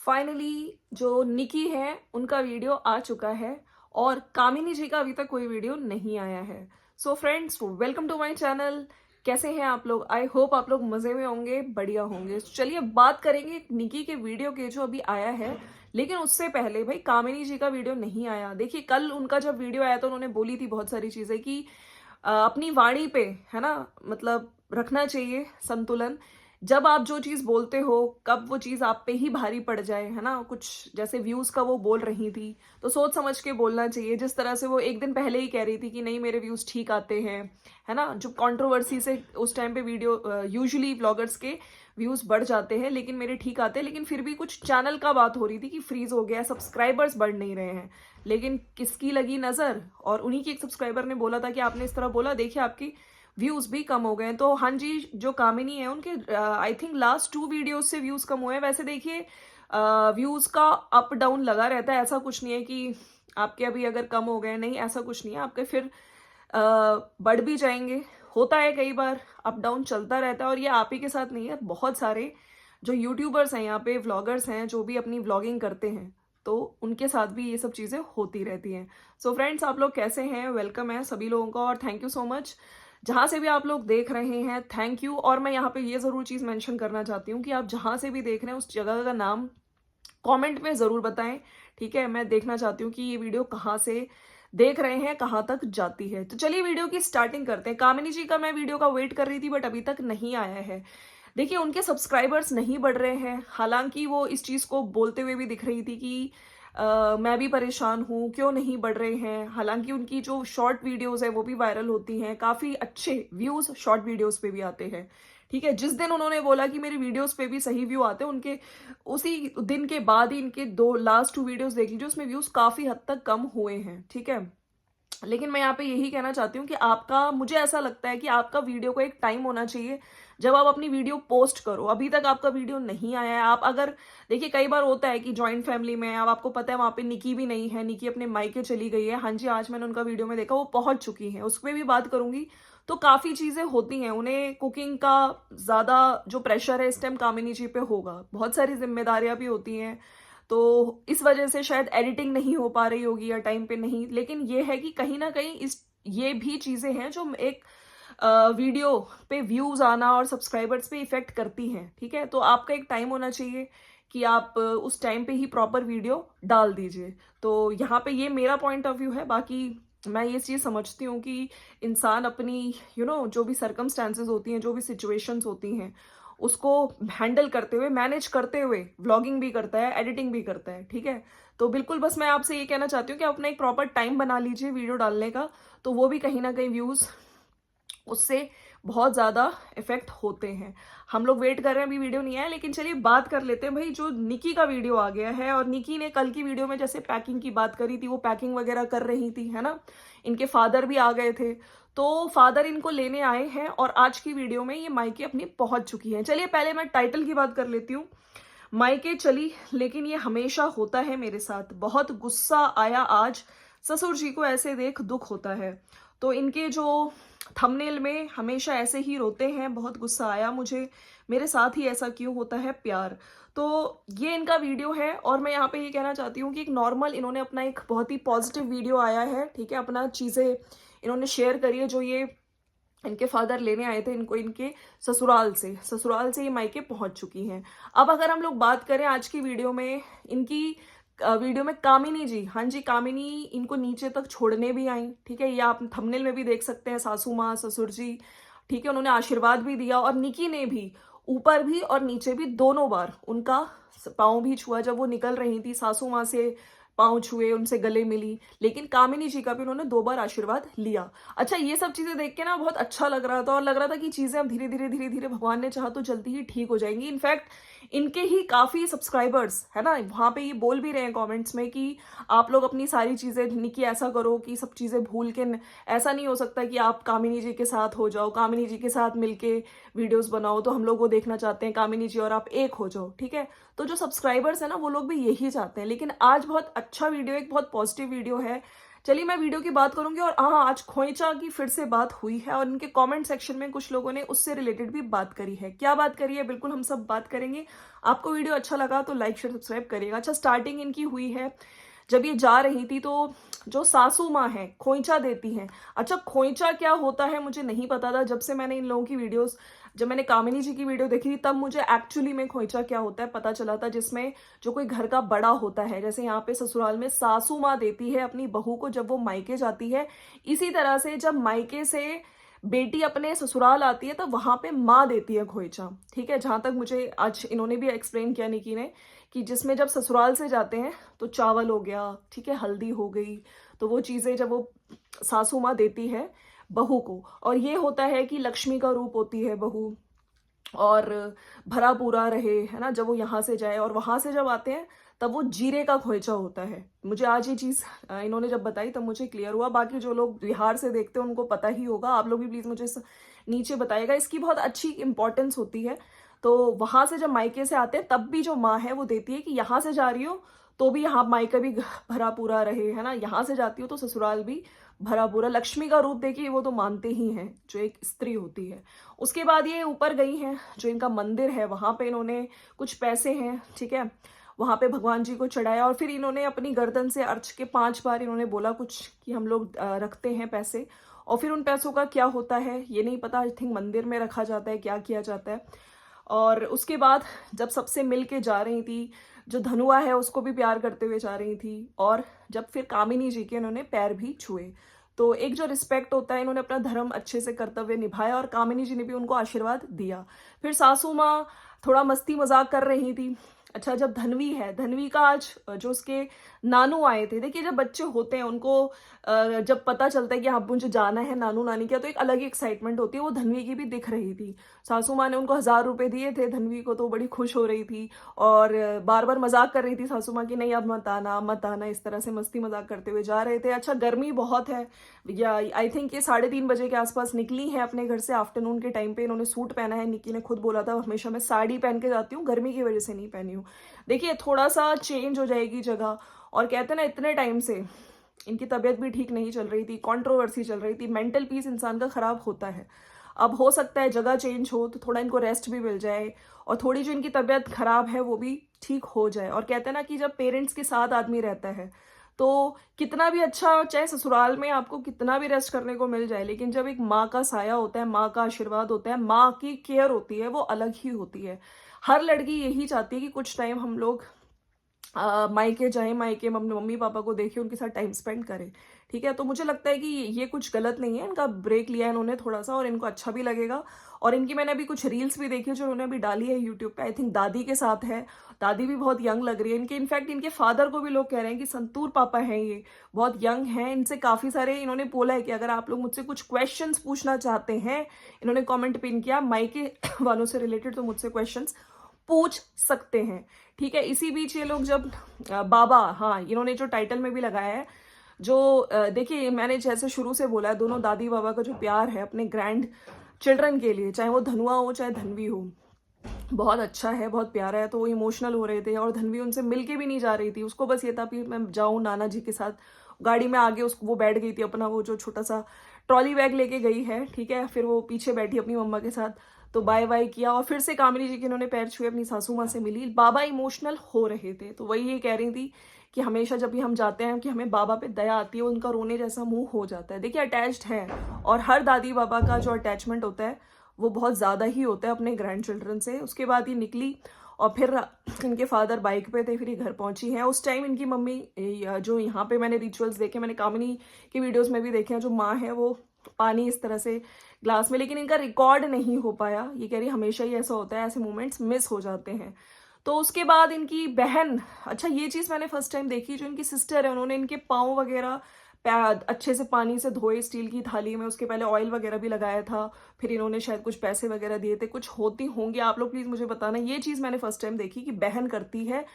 Finally जो निकी है उनका वीडियो आ चुका है और कामिनी जी का अभी तक कोई वीडियो नहीं आया है। So friends, welcome to my channel. कैसे हैं आप लोग? आई होप आप लोग मजे में होंगे, बढ़िया होंगे। चलिए बात करेंगे निकी के वीडियो के जो अभी आया है, लेकिन उससे पहले भाई कामिनी जी का वीडियो नहीं आया। देखिए कल उनका जब वीडियो आया तो उन्होंने बोली थी बहुत सारी चीजें कि अपनी वाणी पे, है ना, मतलब रखना चाहिए संतुलन। जब आप जो चीज बोलते हो कब वो चीज आप पे ही भारी पड़ जाए, है ना। कुछ जैसे व्यूज का वो बोल रही थी तो सोच समझ के बोलना चाहिए। जिस तरह से वो एक दिन पहले ही कह रही थी कि नहीं मेरे व्यूज ठीक आते हैं, है ना, जो कंट्रोवर्सी से उस टाइम पे वीडियो यूजुअली व्लॉगर्स के व्यूज बढ़ जाते हैं लेकिन मेरे ठीक आते हैं। लेकिन फिर भी कुछ चैनल का बात हो रही थी कि फ्रीज हो गया, सब्सक्राइबर्स बढ़ नहीं रहे हैं। लेकिन किसकी लगी नजर, और उन्हीं की एक सब्सक्राइबर ने बोला था कि आपने इस तरह बोला, देखिए आपकी व्यूज भी कम हो गए हैं। तो हाँ जी, जो कामिनी है उनके आई थिंक लास्ट 2 वीडियोस से व्यूज कम हुए हैं। वैसे देखिए व्यूज का अप डाउन लगा रहता है, ऐसा कुछ नहीं है कि आपके अभी अगर कम हो गए, नहीं ऐसा कुछ नहीं है। आपके फिर बढ़ भी जाएंगे। होता है कई बार, अप डाउन चलता रहता है। और ये आप ही के साथ नहीं है, बहुत सारे जो यूट्यूबर्स हैं यहाँ पे, व्लॉगर्स हैं जो भी अपनी व्लॉगिंग करते हैं, तो उनके साथ भी ये सब चीज़ें होती रहती हैं। सो फ्रेंड्स, आप लोग कैसे हैं? वेलकम है सभी लोगों का और थैंक यू सो मच जहाँ से भी आप लोग देख रहे हैं, थैंक यू। और मैं यहाँ पे ये ज़रूर चीज़ मेंशन करना चाहती हूँ कि आप जहाँ से भी देख रहे हैं उस जगह का नाम कमेंट में ज़रूर बताएं, ठीक है। मैं देखना चाहती हूँ कि ये वीडियो कहाँ से देख रहे हैं, कहाँ तक जाती है। तो चलिए वीडियो की स्टार्टिंग करते हैं। कामिनी जी का मैं वीडियो का वेट कर रही थी बट अभी तक नहीं आया है। देखिए उनके सब्सक्राइबर्स नहीं बढ़ रहे हैं, हालांकि वो इस चीज़ को बोलते हुए भी दिख रही थी कि मैं भी परेशान हूँ, क्यों नहीं बढ़ रहे हैं। हालांकि उनकी जो शॉर्ट वीडियोस है वो भी वायरल होती हैं, काफ़ी अच्छे व्यूज़ शॉर्ट वीडियोस पे भी आते हैं, ठीक है। जिस दिन उन्होंने बोला कि मेरी वीडियोस पे भी सही व्यू आते हैं, उनके उसी दिन के बाद ही इनके लास्ट 2 वीडियोस देख लीजिए, उसमें व्यूज़ काफ़ी हद तक कम हुए हैं, ठीक है। लेकिन मैं यहाँ पे यही कहना चाहती हूँ कि आपका, मुझे ऐसा लगता है कि आपका वीडियो को एक टाइम होना चाहिए जब आप अपनी वीडियो पोस्ट करो। अभी तक आपका वीडियो नहीं आया है। आप अगर देखिए, कई बार होता है कि जॉइंट फैमिली में, अब आपको पता है वहाँ पे निकी भी नहीं है, निकी अपने मायके चली गई है। हाँ जी, आज मैंने उनका वीडियो में देखा, वो पहुंच चुकी है, उस पर भी बात करूंगी। तो काफ़ी चीज़ें होती हैं, उन्हें कुकिंग का ज़्यादा जो प्रेशर है इस टाइम कामिनी जी पे होगा, बहुत सारी जिम्मेदारियां भी होती हैं। तो इस वजह से शायद एडिटिंग नहीं हो पा रही होगी या टाइम पे नहीं। लेकिन ये है कि कहीं ना कहीं इस ये भी चीजें हैं जो एक वीडियो पे व्यूज आना और सब्सक्राइबर्स पे इफेक्ट करती हैं, ठीक है। तो आपका एक टाइम होना चाहिए कि आप उस टाइम पे ही प्रॉपर वीडियो डाल दीजिए। तो यहाँ पे ये मेरा पॉइंट ऑफ व्यू है। बाकी मैं ये चीज़ समझती हूँ कि इंसान अपनी जो भी सर्कमस्टांसेस होती हैं, जो भी सिचुएशंस होती हैं, उसको हैंडल करते हुए, मैनेज करते हुए व्लॉगिंग भी करता है, एडिटिंग भी करता है, ठीक है। तो बिल्कुल बस मैं आपसे ये कहना चाहती हूँ कि अपना एक प्रॉपर टाइम बना लीजिए वीडियो डालने का, तो वो भी कहीं ना कहीं व्यूज उससे बहुत ज़्यादा इफेक्ट होते हैं। हम लोग वेट कर रहे हैं, अभी वीडियो नहीं आया। लेकिन चलिए बात कर लेते हैं भाई, जो निकी का वीडियो आ गया है। और निकी ने कल की वीडियो में जैसे पैकिंग की बात करी थी, वो पैकिंग वगैरह कर रही थी, है ना। इनके फादर भी आ गए थे, तो फादर इनको लेने आए हैं और आज की वीडियो में ये मायके अपनी पहुंच चुकी है। चलिए पहले मैं टाइटल की बात कर लेती हूँ। मायके चली लेकिन ये हमेशा होता है मेरे साथ, बहुत गुस्सा आया आज, ससुर जी को ऐसे देख दुख होता है। तो इनके जो थंबनेल में हमेशा ऐसे ही रोते हैं, बहुत गुस्सा आया मुझे, मेरे साथ ही ऐसा क्यों होता है प्यार। तो ये इनका वीडियो है। और मैं यहाँ पे ये कहना चाहती हूँ कि एक नॉर्मल इन्होंने अपना एक बहुत ही पॉजिटिव वीडियो आया है, ठीक है। अपना चीज़ें इन्होंने शेयर करी है, जो ये इनके फादर लेने आए थे इनको इनके ससुराल से ये मायके पहुंच चुकी हैं। अब अगर हम लोग बात करें आज की वीडियो में, इनकी वीडियो में कामिनी जी, हाँ जी, कामिनी इनको नीचे तक छोड़ने भी आई, ठीक है। ये आप थंबनेल में भी देख सकते हैं, सासू माँ ससुर जी, ठीक है, उन्होंने आशीर्वाद भी दिया। और निकी ने भी ऊपर भी और नीचे भी दोनों बार उनका पाँव भी छुआ। जब वो निकल रही थी, सासू माँ से पाँव छुए, उनसे गले मिली। लेकिन कामिनी जी का भी उन्होंने 2 बार आशीर्वाद लिया। अच्छा, ये सब चीजें देख के ना बहुत अच्छा लग रहा था, और लग रहा था कि चीजें अब धीरे धीरे भगवान ने चाहा तो जल्दी ही ठीक हो जाएंगी। इनफैक्ट इनके ही काफी सब्सक्राइबर्स, है ना, वहां पे ये बोल भी रहे हैं कमेंट्स में कि आप लोग अपनी सारी चीजें, निकी ऐसा करो कि सब चीजें भूल के ऐसा नहीं हो सकता कि आप कामिनी जी के साथ हो जाओ, कामिनी जी के साथ मिलके वीडियोस बनाओ, तो हम लोग वो देखना चाहते हैं, कामिनी जी और आप एक हो जाओ, ठीक है। तो जो सब्सक्राइबर्स है ना, वो लोग भी यही चाहते हैं। लेकिन आज बहुत अच्छा वीडियो, एक बहुत पॉजिटिव वीडियो है। चलिए मैं वीडियो की बात करूंगी। और हाँ, आज खोइचा की फिर से बात हुई है और इनके कमेंट सेक्शन में कुछ लोगों ने उससे रिलेटेड भी बात करी है। क्या बात करी है, बिल्कुल हम सब बात करेंगे। आपको वीडियो अच्छा लगा तो लाइक शेयर सब्सक्राइब करिएगा। अच्छा, स्टार्टिंग इनकी हुई है जब ये जा रही थी तो जो सासू माँ है खोइंचा देती हैं। अच्छा, खोइंचा क्या होता है मुझे नहीं पता था। जब से मैंने इन लोगों की वीडियोस, जब मैंने कामिनी जी की वीडियो देखी थी तब मुझे एक्चुअली में खोइंचा क्या होता है पता चला था, जिसमें जो कोई घर का बड़ा होता है, जैसे यहाँ पे ससुराल में सासू माँ देती है अपनी बहू को जब वो मायके जाती है, इसी तरह से जब मायके से बेटी अपने ससुराल आती है तो वहां पे माँ देती है खोइचा। ठीक है, जहां तक मुझे आज इन्होंने भी एक्सप्लेन किया निकी ने, कि जिसमें जब ससुराल से जाते हैं तो चावल हो गया, ठीक है, हल्दी हो गई, तो वो चीजें जब वो सासू माँ देती है बहू को, और ये होता है कि लक्ष्मी का रूप होती है बहू, और भरा पूरा रहे, है ना, जब वो यहाँ से जाए। और वहां से जब आते हैं तब वो जीरे का खोइचा होता है। मुझे आज ये चीज इन्होंने जब बताई तब मुझे क्लियर हुआ। बाकी जो लोग बिहार से देखते हैं उनको पता ही होगा, आप लोग भी प्लीज मुझे नीचे बताइएगा। इसकी बहुत अच्छी इंपॉर्टेंस होती है। तो वहां से जब मायके से आते हैं तब भी जो माँ है वो देती है कि यहाँ से जा रही हो तो भी यहाँ मायका भी भरा पूरा रहे, है ना, यहाँ से जाती हो तो ससुराल भी भरा पूरा। लक्ष्मी का रूप देखिए वो तो मानते ही हैं जो एक स्त्री होती है। उसके बाद ये ऊपर गई हैं, जो इनका मंदिर है वहां पे इन्होंने कुछ पैसे हैं, ठीक है, वहां पे भगवान जी को चढ़ाया, और फिर इन्होंने अपनी गर्दन से अर्च के 5 बार इन्होंने बोला कुछ कि हम लोग रखते हैं पैसे। और फिर उन पैसों का क्या होता है ये नहीं पता, आई थिंक मंदिर में रखा जाता है, क्या किया जाता है। और उसके बाद जब सबसे मिल के जा रही थी, जो धनुआ है उसको भी प्यार करते हुए जा रही थी, और जब फिर कामिनी जी के इन्होंने पैर भी छुए, तो एक जो रिस्पेक्ट होता है, इन्होंने अपना धर्म अच्छे से कर्तव्य निभाया और कामिनी जी ने भी उनको आशीर्वाद दिया। फिर सासू माँ थोड़ा मस्ती मजाक कर रही थी। अच्छा, जब धनवी है, धनवी का आज जो उसके नानू आए थे, देखिए जब बच्चे होते हैं उनको जब पता चलता है कि हाँ मुझे जाना है नानू नानी क्या, तो एक अलग ही एक्साइटमेंट होती है। वो धनवी की भी दिख रही थी। सासू माँ ने उनको 1000 रुपए दिए थे धनवी को, तो बड़ी खुश हो रही थी और बार बार मजाक कर रही थी सासू माँ की, नहीं अब मत आना मत आना, इस तरह से मस्ती मजाक करते हुए जा रहे थे। अच्छा, गर्मी बहुत है, या आई थिंक ये 3:30 बजे के आसपास निकली है अपने घर से। आफ्टरनून के टाइम पे इन्होंने सूट पहना है। निकी ने खुद बोला था हमेशा मैं साड़ी पहन के जाती हूँ, गर्मी की वजह से नहीं पहनी हूँ। देखिए थोड़ा सा चेंज हो जाएगी जगह। और कहते हैं ना, इतने टाइम से इनकी तबीयत भी ठीक नहीं चल रही थी, कंट्रोवर्सी चल रही थी, मेंटल पीस इंसान का खराब होता है। अब हो सकता है जगह चेंज हो तो थोड़ा इनको रेस्ट भी मिल जाए, और थोड़ी जो इनकी तबीयत खराब है वो भी ठीक हो जाए। और कहते हैं ना कि जब पेरेंट्स के साथ आदमी रहता है तो कितना भी अच्छा, चाहे ससुराल में आपको कितना भी रेस्ट करने को मिल जाए, लेकिन जब एक माँ का साया होता है, माँ का आशीर्वाद होता है, माँ की केयर होती है, वो अलग ही होती है। हर लड़की यही चाहती है कि कुछ टाइम हम लोग मायके जाएं, मायके मम्मी पापा को देखें, उनके साथ टाइम स्पेंड करें। ठीक है, तो मुझे लगता है कि ये कुछ गलत नहीं है, इनका ब्रेक लिया है इन्होंने थोड़ा सा, और इनको अच्छा भी लगेगा। और इनकी मैंने अभी कुछ रील्स भी देखी जो उन्होंने अभी डाली है यूट्यूब पे, आई थिंक दादी के साथ है। दादी भी बहुत यंग लग रही है इनके, इनफैक्ट इनके फादर को भी लोग कह रहे हैं कि संतूर पापा हैं, ये बहुत यंग हैं। इनसे काफी सारे इन्होंने बोला है कि अगर आप लोग मुझसे कुछ क्वेश्चंस पूछना चाहते हैं, इन्होंने कमेंट पिन किया, मायके वालों से रिलेटेड, तो मुझसे क्वेश्चंस पूछ सकते हैं। ठीक है, इसी बीच ये लोग जब बाबा, हाँ इन्होंने जो टाइटल में भी लगाया है, जो देखिए मैंने जैसे शुरू से बोला है, दोनों दादी बाबा का जो प्यार है अपने ग्रैंड चिल्ड्रन के लिए, चाहे वो धनुआ हो चाहे धनवी हो, बहुत अच्छा है, बहुत प्यारा है। तो वो इमोशनल हो रहे थे, और धनवी उनसे मिलके भी नहीं जा रही थी, उसको बस ये था कि मैं जाऊं नाना जी के साथ। गाड़ी में आगे उसको वो बैठ गई थी, अपना वो जो छोटा सा ट्रॉली बैग लेके गई है, ठीक है, फिर वो पीछे बैठी अपनी मम्मा के साथ, तो बाय बाय किया, और फिर से कामिनी जी के इन्होंने पैर छुए, अपनी सासू माँ से मिली। बाबा इमोशनल हो रहे थे, तो वही ये कह रही थी कि हमेशा जब भी हम जाते हैं कि हमें बाबा पे दया आती है, उनका रोने जैसा मुंह हो जाता है। देखिए अटैच्ड है, और हर दादी बाबा का जो अटैचमेंट होता है वो बहुत ज़्यादा ही होता है अपने ग्रैंड चिल्ड्रन से। उसके बाद ये निकली, और फिर इनके फादर बाइक पे थे, फिर ये घर पहुंची हैं। उस टाइम इनकी मम्मी, जो यहाँ पे मैंने रिचुअल्स देखे, मैंने कामिनी की वीडियोस में भी देखे हैं, जो माँ है वो पानी इस तरह से ग्लास में, लेकिन इनका रिकॉर्ड नहीं हो पाया। ये कह रही हमेशा ही ऐसा होता है, ऐसे मोमेंट्स मिस हो जाते हैं। तो उसके बाद इनकी बहन, अच्छा ये चीज़ मैंने फर्स्ट टाइम देखी, जो इनकी सिस्टर है उन्होंने इनके पाँव वगैरह अच्छे से पानी से धोए स्टील की थाली में, उसके पहले ऑयल वगैरह भी लगाया था, फिर इन्होंने शायद कुछ पैसे वगैरह दिए थे, कुछ होती होंगी, आप लोग प्लीज मुझे बताना। ये चीज मैंने फर्स्ट टाइम देखी कि बहन करती है।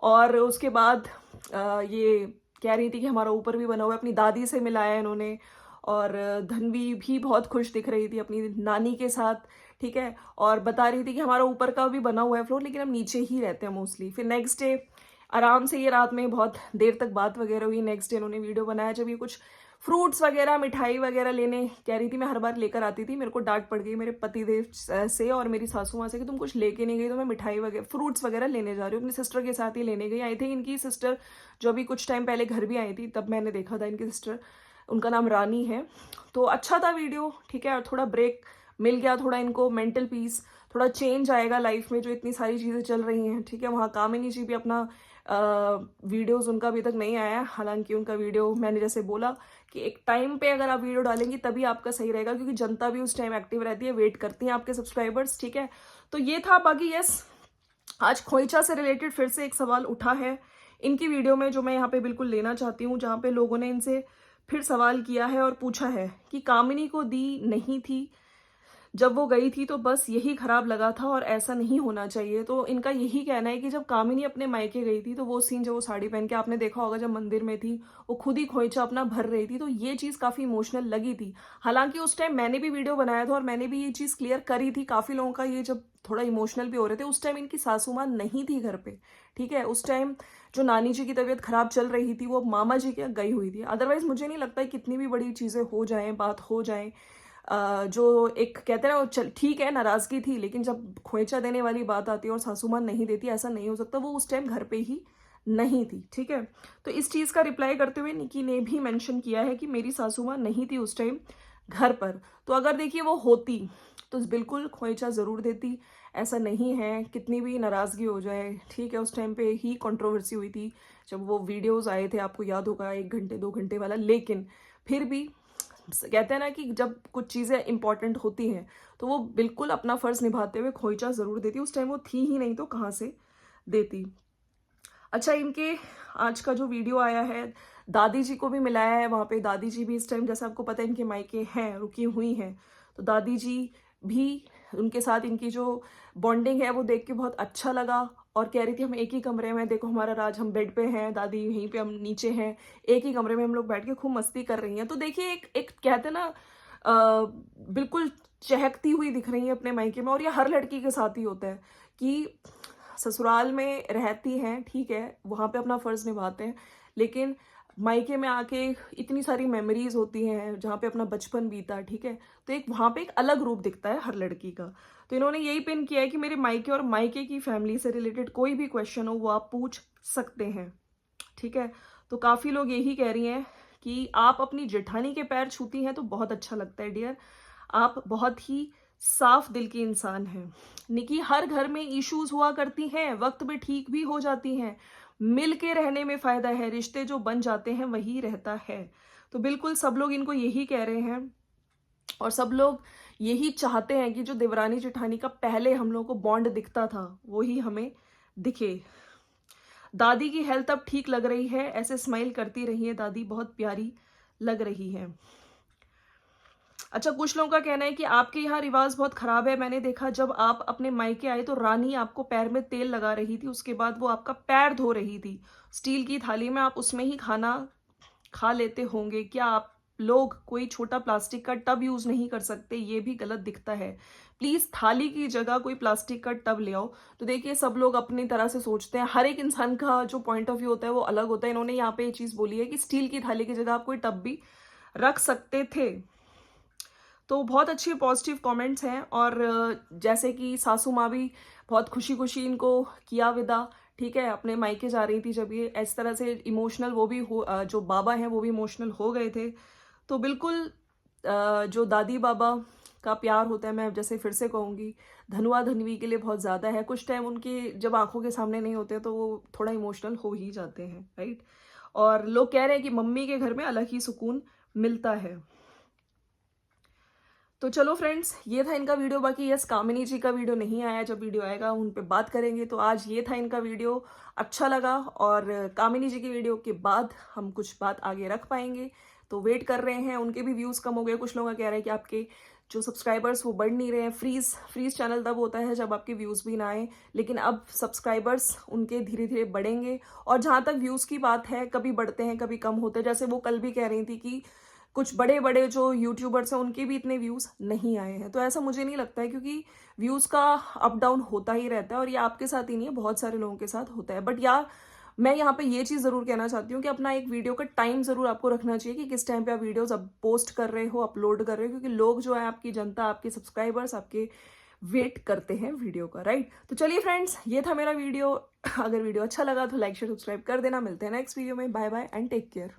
और उसके बाद ये कह रही थी कि हमारा ऊपर भी बना हुआ है, अपनी दादी से मिलाया इन्होंने। और धनवी भी बहुत खुश दिख रही थी अपनी नानी के साथ, ठीक है, और बता रही थी कि हमारा ऊपर का भी बना हुआ है फ्लोर, लेकिन हम नीचे ही रहते हैं मोस्टली। फिर नेक्स्ट डे आराम से, ये रात में बहुत देर तक बात वगैरह हुई, नेक्स्ट डे इन्होंने वीडियो बनाया जब ये कुछ फ्रूट्स वगैरह मिठाई वगैरह लेने कह रही थी, मैं हर बार लेकर आती थी, मेरे को डांट पड़ गई मेरे पतिदेव से और मेरी सासू माँ से कि तुम कुछ लेके नहीं गई, तो मैं मिठाई वगैरह फ्रूट्स वगैरह लेने जा रही हूँ, अपनी सिस्टर के साथ ही लेने गई। आई थिंक इनकी सिस्टर जो अभी कुछ टाइम पहले घर भी आई थी, तब मैंने देखा था इनकी सिस्टर, उनका नाम रानी है। तो अच्छा था वीडियो, ठीक है, और थोड़ा ब्रेक मिल गया, थोड़ा इनको मेंटल पीस, थोड़ा चेंज आएगा लाइफ में, जो इतनी सारी चीज़ें चल रही हैं, ठीक है। वहाँ कामिनी जी भी अपना वीडियोस उनका अभी तक नहीं आया, हालांकि उनका वीडियो मैंने जैसे बोला कि एक टाइम पे अगर आप वीडियो डालेंगी तभी आपका सही रहेगा, क्योंकि जनता भी उस टाइम एक्टिव रहती है, वेट करती हैं आपके सब्सक्राइबर्स, ठीक है। तो ये था। बाकी यस, आज खोइचा से रिलेटेड फिर से एक सवाल उठा है इनकी वीडियो में, जो मैं यहाँ पे बिल्कुल लेना चाहती हूँ, जहाँ पे लोगों ने इनसे फिर सवाल किया है और पूछा है कि कामिनी को दी नहीं थी जब वो गई थी, तो बस यही खराब लगा था और ऐसा नहीं होना चाहिए। तो इनका यही कहना है कि जब कामिनी अपने मायके गई थी, तो वो सीन जब वो साड़ी पहन के, आपने देखा होगा जब मंदिर में थी, वो खुद ही खोइचा अपना भर रही थी, तो ये चीज़ काफ़ी इमोशनल लगी थी। हालांकि उस टाइम मैंने भी वीडियो बनाया था और मैंने भी ये चीज़ क्लियर करी थी, काफ़ी लोगों का ये जब थोड़ा इमोशनल भी हो रहे थे, उस टाइम इनकी सासू माँ नहीं थी घर पे, ठीक है। उस टाइम जो नानी जी की तबीयत खराब चल रही थी, वो मामा जी के यहाँ गई हुई थी। अदरवाइज मुझे नहीं लगता है कितनी भी बड़ी चीज़ें हो जाएं, बात हो जाए, जो एक कहते हैं ना, चल ठीक है नाराजगी थी, लेकिन जब खोइचा देने वाली बात आती है और सासू माँ नहीं देती, ऐसा नहीं हो सकता। वो उस टाइम घर पे ही नहीं थी, ठीक है। तो इस चीज़ का रिप्लाई करते हुए निकी ने भी मेंशन किया है कि मेरी सासू माँ नहीं थी उस टाइम घर पर, तो अगर देखिए वो होती तो बिल्कुल खोइचा ज़रूर देती, ऐसा नहीं है। कितनी भी नाराज़गी हो जाए, ठीक है, उस टाइम पे ही कंट्रोवर्सी हुई थी जब वो वीडियोस आए थे, आपको याद होगा 1 घंटे 2 घंटे वाला, लेकिन फिर भी कहते हैं ना कि जब कुछ चीज़ें इंपॉर्टेंट होती हैं तो वो बिल्कुल अपना फर्ज निभाते हुए खोइचा ज़रूर देती। उस टाइम वो थी ही नहीं, तो कहाँ से देती। अच्छा, इनके आज का जो वीडियो आया है, दादी जी को भी मिलाया है वहाँ पे। दादी जी भी इस टाइम, जैसे आपको पता है, इनके मायके हैं, रुकी हुई हैं, तो दादी जी भी, उनके साथ इनकी जो बॉन्डिंग है वो देख के बहुत अच्छा लगा। और कह रही थी हम एक ही कमरे में, देखो हमारा राज, हम बेड पे हैं, दादी यहीं पे, हम नीचे हैं, एक ही कमरे में हम लोग बैठ के खूब मस्ती कर रही हैं। तो देखिए एक एक कहते हैं ना, बिल्कुल चहकती हुई दिख रही है अपने मायके में। और ये हर लड़की के साथ ही होता है कि ससुराल में रहती हैं, ठीक है, वहाँ पे अपना फर्ज निभाते हैं, लेकिन मायके में आके इतनी सारी मेमोरीज होती हैं जहाँ पे अपना बचपन बीता, ठीक है, तो एक वहाँ पे एक अलग रूप दिखता है हर लड़की का। तो इन्होंने यही पिन किया है कि मेरे मायके और मायके की फैमिली से रिलेटेड कोई भी क्वेश्चन हो वो आप पूछ सकते हैं, ठीक है। तो काफ़ी लोग यही कह रही हैं कि आप अपनी जेठानी के पैर छूती हैं तो बहुत अच्छा लगता है डियर, आप बहुत ही साफ दिल की इंसान हैं। निकी, हर घर में इश्यूज हुआ करती हैं, वक्त में ठीक भी हो जाती हैं, मिल के रहने में फायदा है, रिश्ते जो बन जाते हैं वही रहता है। तो बिल्कुल सब लोग इनको यही कह रहे हैं और सब लोग यही चाहते हैं कि जो देवरानी जेठानी का पहले हम लोगों को बॉन्ड दिखता था वही हमें दिखे। दादी की हेल्थ अब ठीक लग रही है, ऐसे स्माइल करती रही है, दादी बहुत प्यारी लग रही है। अच्छा, कुछ लोगों का कहना है कि आपके यहाँ रिवाज बहुत खराब है, मैंने देखा जब आप अपने मायके आए तो रानी आपको पैर में तेल लगा रही थी, उसके बाद वो आपका पैर धो रही थी स्टील की थाली में, आप उसमें ही खाना खा लेते होंगे, क्या आप लोग कोई छोटा प्लास्टिक का टब यूज नहीं कर सकते? ये भी गलत दिखता है, प्लीज थाली की जगह कोई प्लास्टिक का टब ले आओ। तो देखिए सब लोग अपनी तरह से सोचते हैं, हर एक इंसान का जो पॉइंट ऑफ व्यू होता है वो अलग होता है। इन्होंने यहाँ पे ये चीज बोली है कि स्टील की थाली की जगह आप कोई टब भी रख सकते थे। तो बहुत अच्छी पॉजिटिव कमेंट्स हैं। और जैसे कि सासू माँ भी बहुत खुशी खुशी इनको किया विदा, ठीक है, अपने मायके जा रही थी जब ये इस तरह से इमोशनल, वो भी जो बाबा हैं वो भी इमोशनल हो गए थे। तो बिल्कुल जो दादी बाबा का प्यार होता है, मैं जैसे फिर से कहूँगी, धनुआ धनवी के लिए बहुत ज़्यादा है। कुछ टाइम उनके जब आंखों के सामने नहीं होते तो वो थोड़ा इमोशनल हो ही जाते हैं, राइट। और लोग कह रहे हैं कि मम्मी के घर में अलग ही सुकून मिलता है। तो चलो फ्रेंड्स, ये था इनका वीडियो। बाकी यस, कामिनी जी का वीडियो नहीं आया, जब वीडियो आएगा उन पे बात करेंगे। तो आज ये था इनका वीडियो, अच्छा लगा। और कामिनी जी की वीडियो के बाद हम कुछ बात आगे रख पाएंगे, तो वेट कर रहे हैं। उनके भी व्यूज़ कम हो गए, कुछ लोग कह रहे हैं कि आपके जो सब्सक्राइबर्स वो बढ़ नहीं रहे हैं। फ्रीज चैनल तब होता है जब आपके व्यूज़ भी ना आए, लेकिन अब सब्सक्राइबर्स उनके धीरे धीरे बढ़ेंगे। और जहाँ तक व्यूज़ की बात है, कभी बढ़ते हैं कभी कम होते हैं। जैसे वो कल भी कह रही थी कि कुछ बड़े बड़े जो यूट्यूबर्स हैं उनके भी इतने व्यूज़ नहीं आए हैं। तो ऐसा मुझे नहीं लगता है, क्योंकि व्यूज़ का अप डाउन होता ही रहता है, और ये आपके साथ ही नहीं है, बहुत सारे लोगों के साथ होता है। बट या मैं यहाँ पे ये चीज़ ज़रूर कहना चाहती हूँ कि अपना एक वीडियो का टाइम ज़रूर आपको रखना चाहिए कि किस टाइम पे आप वीडियोस अब पोस्ट कर रहे हो, अपलोड कर रहे हो, क्योंकि लोग जो है, आपकी जनता, आपके सब्सक्राइबर्स आपके वेट करते हैं वीडियो का, राइट? तो चलिए फ्रेंड्स, ये था मेरा वीडियो। अगर वीडियो अच्छा लगा तो लाइक शेयर सब्सक्राइब कर देना। मिलते हैं नेक्स्ट वीडियो में। Bye bye and take care.